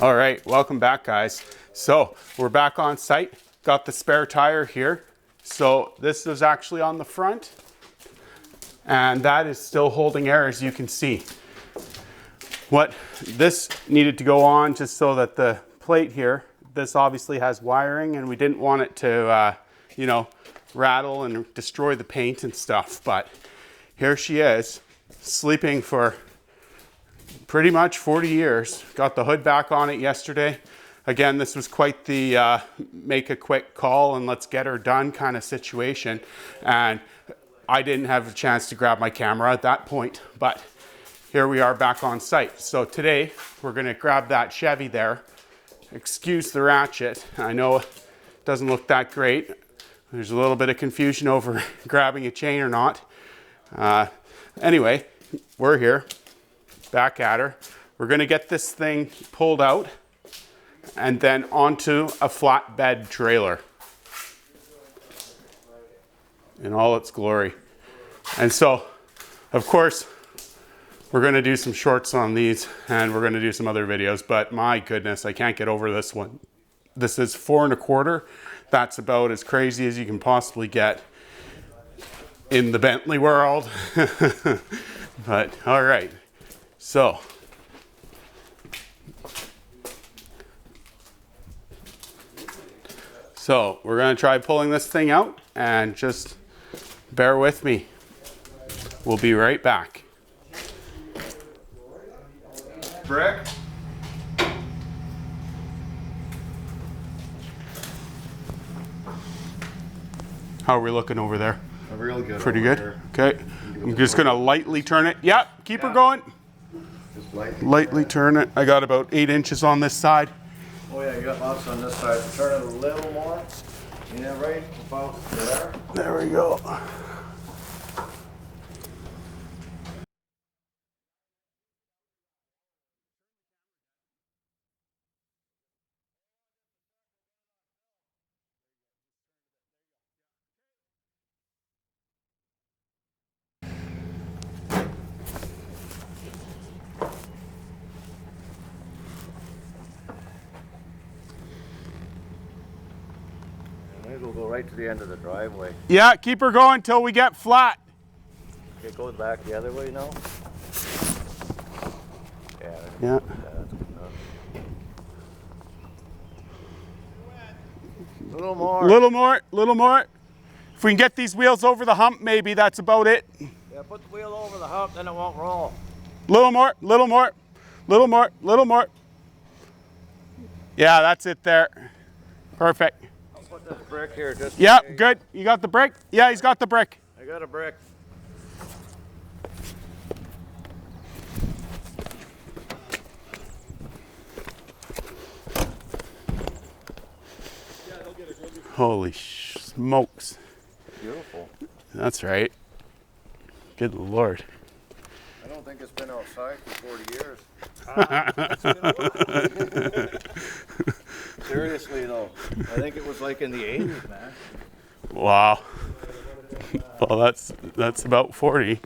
All right, welcome back, guys. So we're back on site. Got the spare tire here. So this is actually on the front, and that is still holding air, as you can see. What this needed to go on just so that the plate here, this obviously has wiring, and we didn't want it to, you know, rattle and destroy the paint and stuff. But here she is, sleeping for pretty much 40 years. Got the hood back on it yesterday. Again, this was quite the make a quick call and let's get her done kind of situation. And I didn't have a chance to grab my camera at that point, but here we are back on site. So today we're gonna grab that Chevy there. Excuse the ratchet. I know it doesn't look that great. There's a little bit of confusion over grabbing a chain or not. Anyway, we're here. Back at her. We're gonna get this thing pulled out and then onto a flatbed trailer in all its glory. And so, of course, we're gonna do some shorts on these and we're gonna do some other videos, but my goodness, I can't get over this one. This is 4 1/4. That's about as crazy as you can possibly get in the Bentley world. But all right. So, we're going to try pulling this thing out and just bear with me. We'll be right back. Brick. How are we looking over there? Really good. Pretty good. Here. Okay. I'm just going to lightly turn it. Yep. Keep her going. Just lightly turn it. I got about 8 inches on this side. Oh yeah, you got lots on this side. Turn it a little more. Yeah, right about there. There we go. We'll go right to the end of the driveway. Yeah, keep her going till we get flat. It goes back the other way now. Yeah. That's good enough. A little more. Little more. If we can get these wheels over the hump, maybe that's about it. Yeah, put the wheel over the hump, then it won't roll. Little more. Yeah, that's it there. Perfect. I'll put this brick here just Yeah, good. You got the brick? Yeah, he's got the brick. I got a brick. Holy smokes. Beautiful. That's right. Good Lord. I don't think it's been outside for 40 years. Seriously though, I think it was like in the 80s, man. Wow. Well, that's about 40.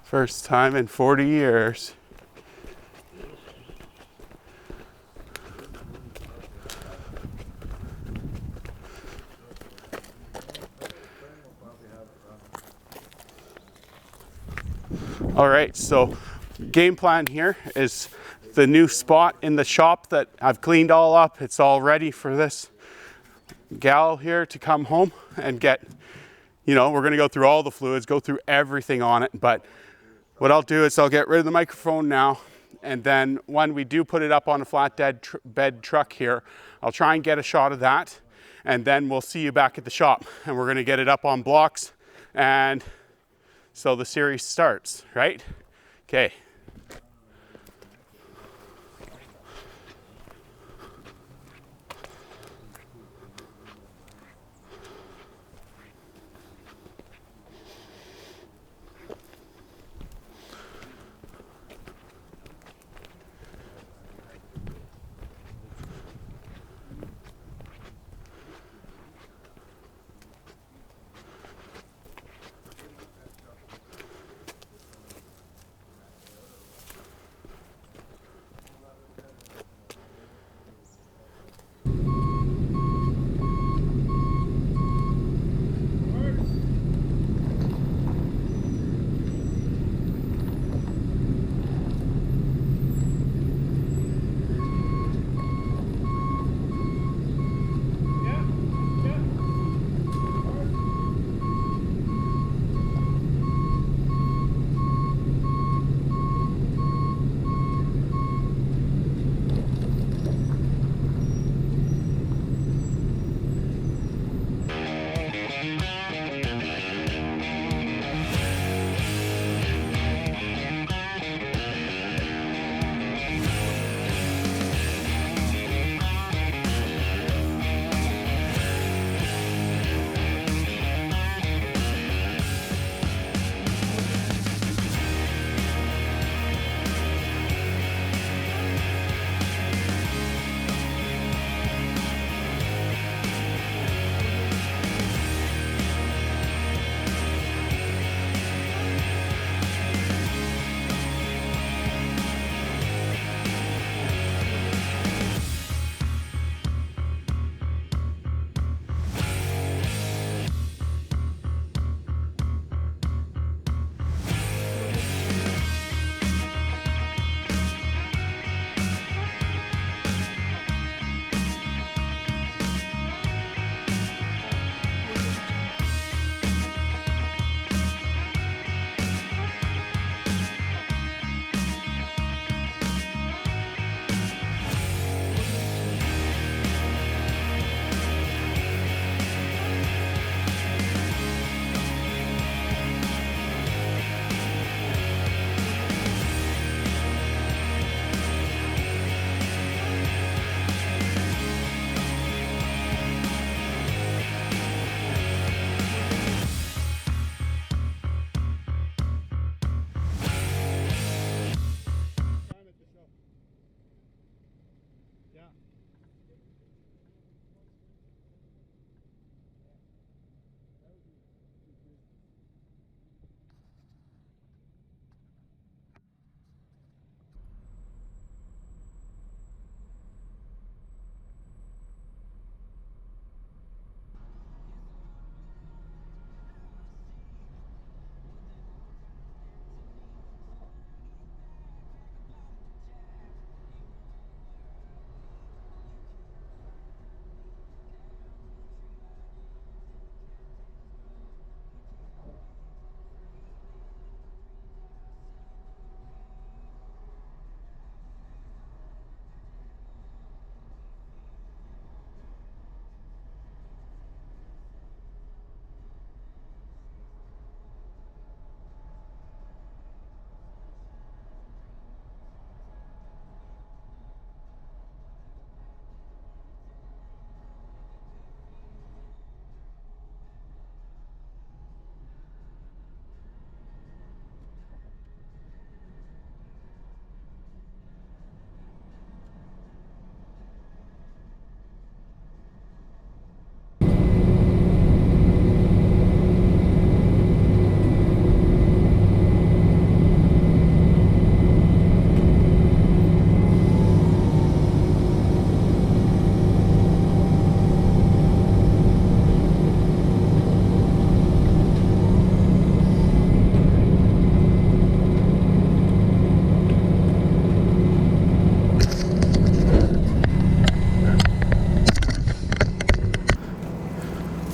First time in 40 years. All right, so game plan here is the new spot in the shop that I've cleaned all up. It's all ready for this gal here to come home and get, you know, we're gonna go through all the fluids, go through everything on it. But what I'll do is I'll get rid of the microphone now. And then when we do put it up on a flat bed truck here, I'll try and get a shot of that. And then we'll see you back at the shop. And we're gonna get it up on blocks. And so the series starts, right? Okay.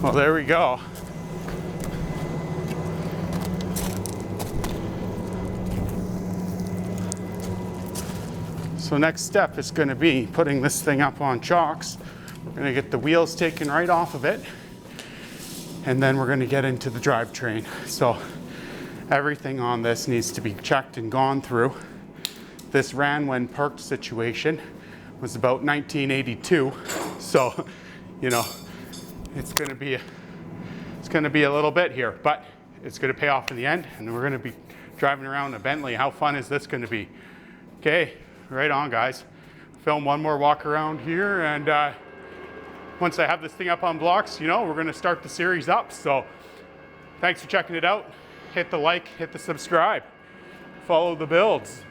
Well, there we go. So next step is going to be putting this thing up on chocks. We're going to get the wheels taken right off of it, and then we're going to get into the drivetrain. So everything on this needs to be checked and gone through. This ran when parked situation was about 1982. So, you know, it's going to be a little bit here, but it's going to pay off in the end, and we're going to be driving around a Bentley. How fun is this going to be? Okay, right on, guys. Film one more walk around here, and once I have this thing up on blocks, you know, we're going to start the series up. So thanks for checking it out. Hit the like, hit the subscribe, follow the builds.